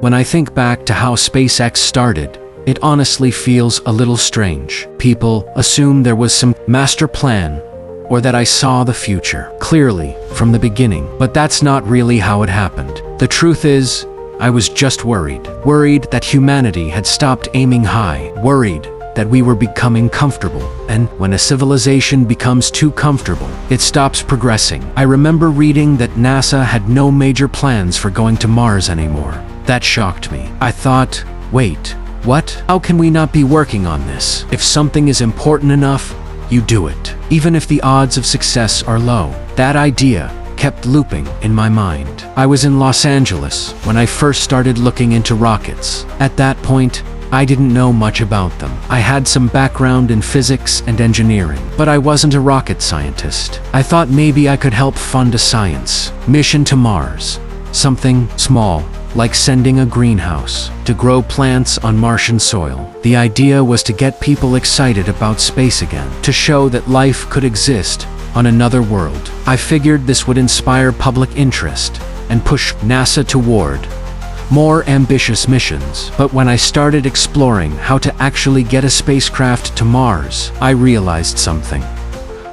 When I think back to how SpaceX started, it honestly feels a little strange. People assume there was some master plan, or that I saw the future clearly from the beginning. But that's not really how it happened. The truth is, I was just worried. Worried that humanity had stopped aiming high. Worried that we were becoming comfortable. And when a civilization becomes too comfortable, it stops progressing. I remember reading that NASA had no major plans for going to Mars anymore. That shocked me. I thought, wait, what? How can we not be working on this? If something is important enough, you do it, even if the odds of success are low. That idea kept looping in my mind. I was in Los Angeles when I first started looking into rockets. At that point, I didn't know much about them. I had some background in physics and engineering, but I wasn't a rocket scientist. I thought maybe I could help fund a science mission to Mars. Something small, like sending a greenhouse to grow plants on Martian soil. The idea was to get people excited about space again, to show that life could exist on another world. I figured this would inspire public interest and push NASA toward more ambitious missions. But when I started exploring how to actually get a spacecraft to Mars, I realized something.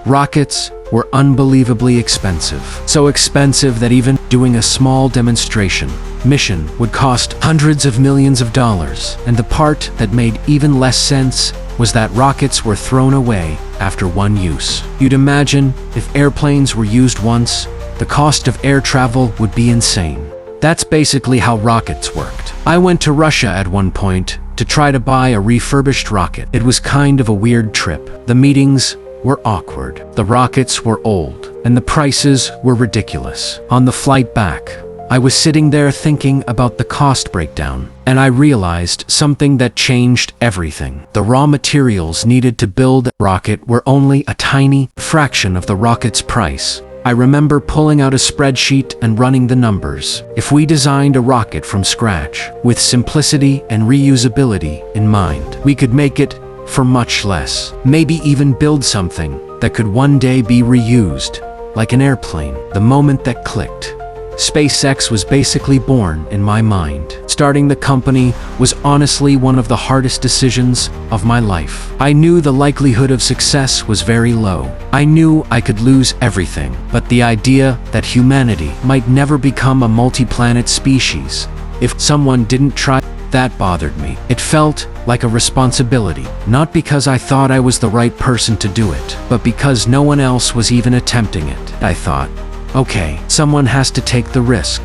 Rockets were unbelievably expensive. So expensive that even doing a small demonstration mission would cost hundreds of millions of dollars. And the part that made even less sense was that rockets were thrown away after one use. You'd imagine if airplanes were used once, the cost of air travel would be insane. That's basically how rockets worked. I went to Russia at one point to try to buy a refurbished rocket. It was kind of a weird trip. The meetings were awkward. The rockets were old, and the prices were ridiculous. On the flight back, I was sitting there thinking about the cost breakdown, and I realized something that changed everything. The raw materials needed to build a rocket were only a tiny fraction of the rocket's price. I remember pulling out a spreadsheet and running the numbers. If we designed a rocket from scratch, with simplicity and reusability in mind, we could make it for much less. Maybe even build something that could one day be reused, like an airplane. The moment that clicked, SpaceX was basically born in my mind. Starting the company was honestly one of the hardest decisions of my life. I knew the likelihood of success was very low. I knew I could lose everything, but the idea that humanity might never become a multi-planet species if someone didn't try, that bothered me. It felt like a responsibility, not because I thought I was the right person to do it, but because no one else was even attempting it. I thought, okay, someone has to take the risk.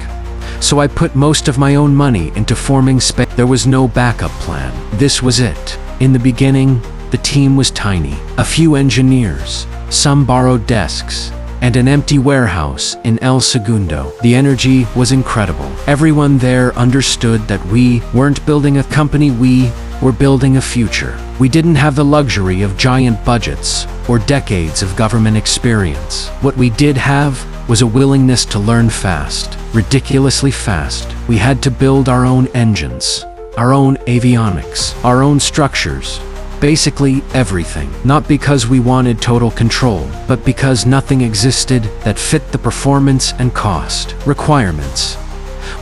So I put most of my own money into forming space. There was no backup plan. This was it. In the beginning, the team was tiny. A few engineers, some borrowed desks, and an empty warehouse in El Segundo. The energy was incredible. Everyone there understood that we weren't building a company, we were building a future. We didn't have the luxury of giant budgets or decades of government experience. What we did have was a willingness to learn fast, ridiculously fast. We had to build our own engines, our own avionics, our own structures, basically everything. Not because we wanted total control, but because nothing existed that fit the performance and cost requirements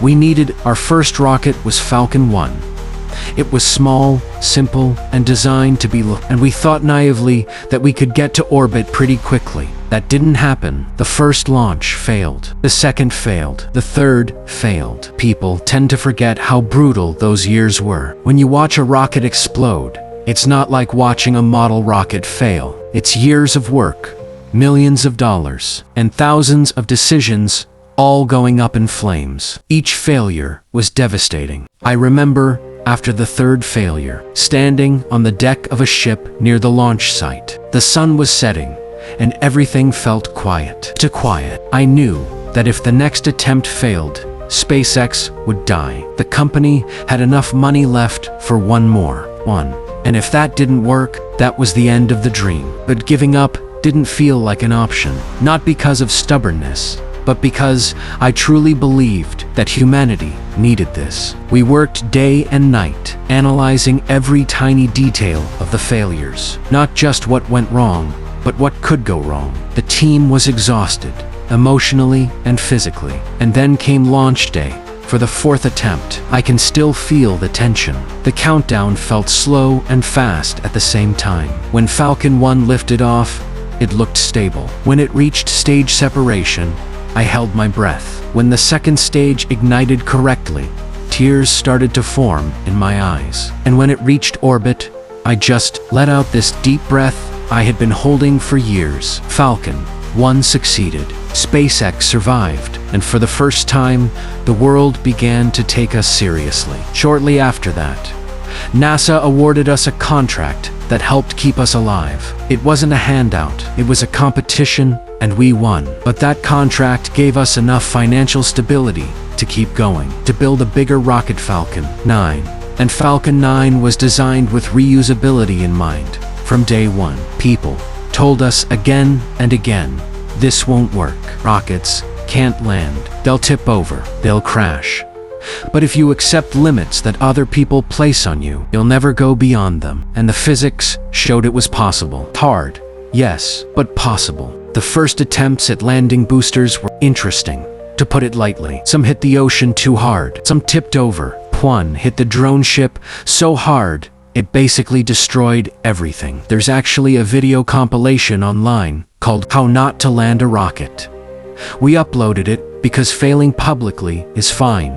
we needed. Our first rocket was Falcon 1. It was small, simple, and designed to be and we thought naively that we could get to orbit pretty quickly. That didn't happen. The first launch failed. The second failed. The third failed. People tend to forget how brutal those years were. When you watch a rocket explode, it's not like watching a model rocket fail. It's years of work, millions of dollars, and thousands of decisions all going up in flames. Each failure was devastating. I remember, after the third failure, standing on the deck of a ship near the launch site. The sun was setting, and everything felt quiet. Too quiet. I knew that if the next attempt failed, SpaceX would die. The company had enough money left for one more. And if that didn't work, that was the end of the dream. But giving up didn't feel like an option. Not because of stubbornness, but because I truly believed that humanity needed this. We worked day and night, analyzing every tiny detail of the failures. Not just what went wrong, but what could go wrong. The team was exhausted, emotionally and physically. And then came launch day, for the fourth attempt. I can still feel the tension. The countdown felt slow and fast at the same time. When Falcon 1 lifted off, it looked stable. When it reached stage separation, I held my breath. When the second stage ignited correctly, tears started to form in my eyes. And when it reached orbit, I just let out this deep breath I had been holding for years. Falcon 1 succeeded. SpaceX survived, and for the first time, the world began to take us seriously. Shortly after that, NASA awarded us a contract that helped keep us alive. It wasn't a handout, it was a competition, and we won. But that contract gave us enough financial stability to keep going, to build a bigger rocket, Falcon 9. And Falcon 9 was designed with reusability in mind. From day one, people told us again and again, this won't work. Rockets can't land. They'll tip over. They'll crash. But if you accept limits that other people place on you, you'll never go beyond them. And the physics showed it was possible. Hard, yes, but possible. The first attempts at landing boosters were interesting, to put it lightly. Some hit the ocean too hard. Some tipped over. One hit the drone ship so hard, it basically destroyed everything. There's actually a video compilation online called How Not to Land a Rocket. We uploaded it because failing publicly is fine.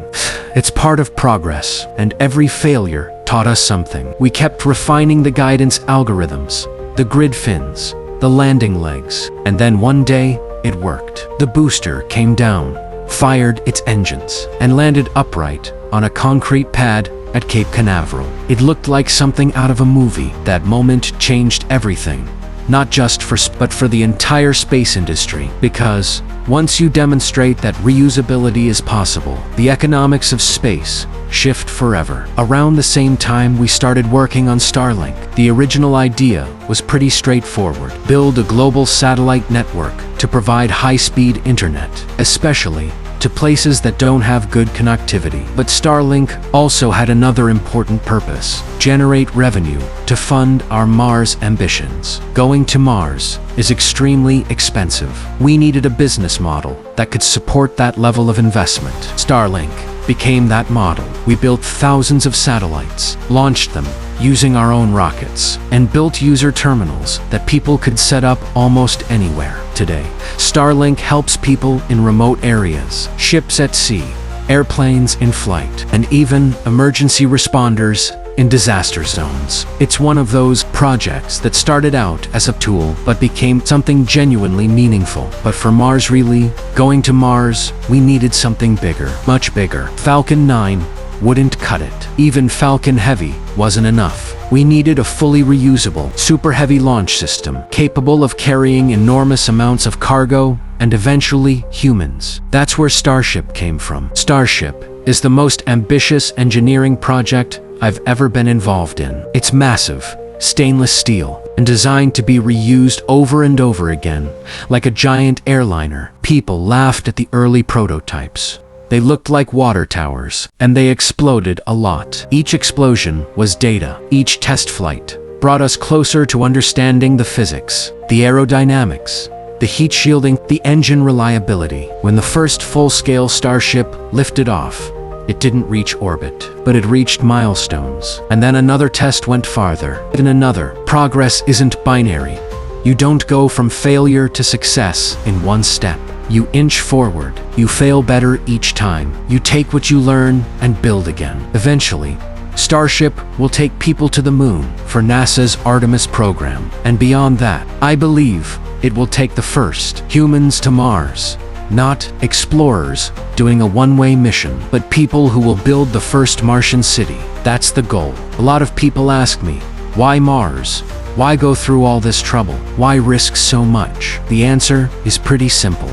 It's part of progress, and every failure taught us something. We kept refining the guidance algorithms, the grid fins, the landing legs, and then one day, it worked. The booster came down, fired its engines, and landed upright on a concrete pad at Cape Canaveral. It looked like something out of a movie. That moment changed everything, not just but for the entire space industry, because once you demonstrate that reusability is possible, the economics of space shift forever. Around the same time, we started working on Starlink. The original idea was pretty straightforward. Build a global satellite network to provide high-speed internet, especially to places that don't have good connectivity. But Starlink also had another important purpose: generate revenue to fund our Mars ambitions. Going to Mars is extremely expensive. We needed a business model that could support that level of investment. Starlink became that model. We built thousands of satellites, launched them using our own rockets, and built user terminals that people could set up almost anywhere. Today, Starlink helps people in remote areas, ships at sea, airplanes in flight, and even emergency responders in disaster zones. It's one of those projects that started out as a tool but became something genuinely meaningful. But for Mars, really, going to Mars, we needed something bigger, much bigger. Falcon 9 wouldn't cut it. Even Falcon Heavy wasn't enough. We needed a fully reusable, super heavy launch system, capable of carrying enormous amounts of cargo and eventually humans. That's where Starship came from. Starship is the most ambitious engineering project I've ever been involved in. It's massive, stainless steel, and designed to be reused over and over again, like a giant airliner. People laughed at the early prototypes. They looked like water towers, and they exploded a lot. Each explosion was data. Each test flight brought us closer to understanding the physics, the aerodynamics, the heat shielding, the engine reliability. When the first full-scale Starship lifted off, it didn't reach orbit, but it reached milestones. And then another test went farther, and another. Progress isn't binary. You don't go from failure to success in one step. You inch forward. You fail better each time. You take what you learn and build again. Eventually, Starship will take people to the moon for NASA's Artemis program. And beyond that, I believe it will take the first humans to Mars. Not explorers doing a one-way mission, but people who will build the first Martian city. That's the goal. A lot of people ask me, why Mars? Why go through all this trouble? Why risk so much? The answer is pretty simple.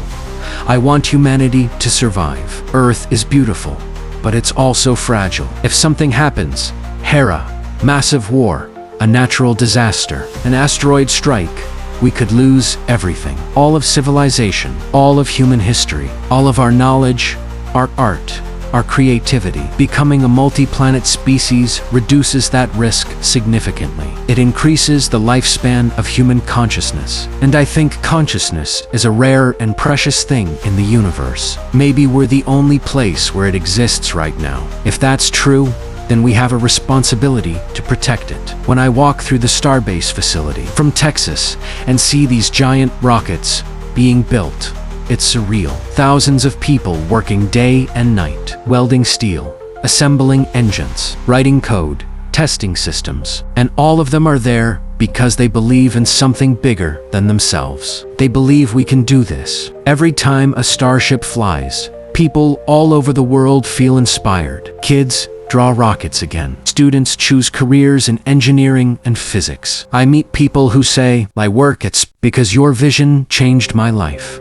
I want humanity to survive. Earth is beautiful, but it's also fragile. If something happens, Hera, massive war, a natural disaster, an asteroid strike, we could lose everything. All of civilization, all of human history, all of our knowledge, our art, our creativity. Becoming a multi-planet species reduces that risk significantly. It increases the lifespan of human consciousness. And I think consciousness is a rare and precious thing in the universe. Maybe we're the only place where it exists right now. If that's true, then we have a responsibility to protect it. When I walk through the Starbase facility from Texas and see these giant rockets being built, it's surreal. Thousands of people working day and night, welding steel, assembling engines, writing code, testing systems, and all of them are there because they believe in something bigger than themselves. They believe we can do this. Every time a starship flies, people all over the world feel inspired. Kids draw rockets again. Students choose careers in engineering and physics. I meet people who say, "I work at because your vision changed my life."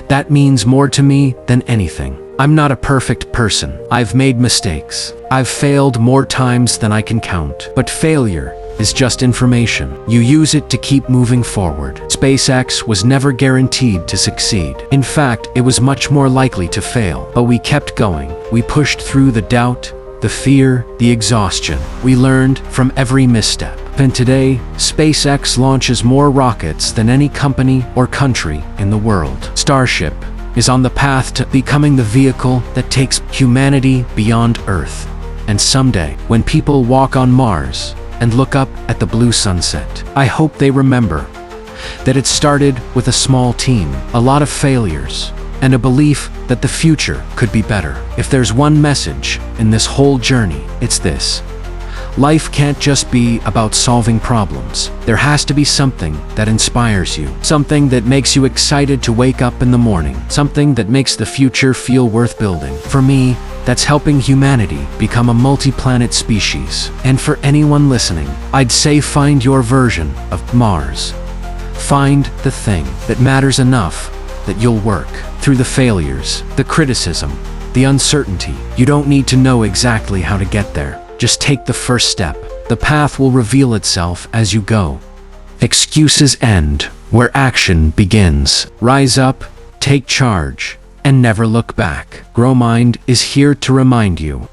That means more to me than anything. I'm not a perfect person. I've made mistakes. I've failed more times than I can count. But failure is just information. You use it to keep moving forward. SpaceX was never guaranteed to succeed. In fact, it was much more likely to fail. But we kept going. We pushed through the doubt, the fear, the exhaustion. We learned from every misstep. And today, SpaceX launches more rockets than any company or country in the world. Starship is on the path to becoming the vehicle that takes humanity beyond Earth. And someday, when people walk on Mars and look up at the blue sunset, I hope they remember that it started with a small team, a lot of failures, and a belief that the future could be better. If there's one message in this whole journey, it's this. Life can't just be about solving problems. There has to be something that inspires you, something that makes you excited to wake up in the morning, something that makes the future feel worth building. For me, that's helping humanity become a multi-planet species. And for anyone listening, I'd say find your version of Mars. Find the thing that matters enough that you'll work through the failures, the criticism, the uncertainty. You don't need to know exactly how to get there. Just take the first step. The path will reveal itself as you go. Excuses end where action begins. Rise up, take charge, and never look back. GrowMind is here to remind you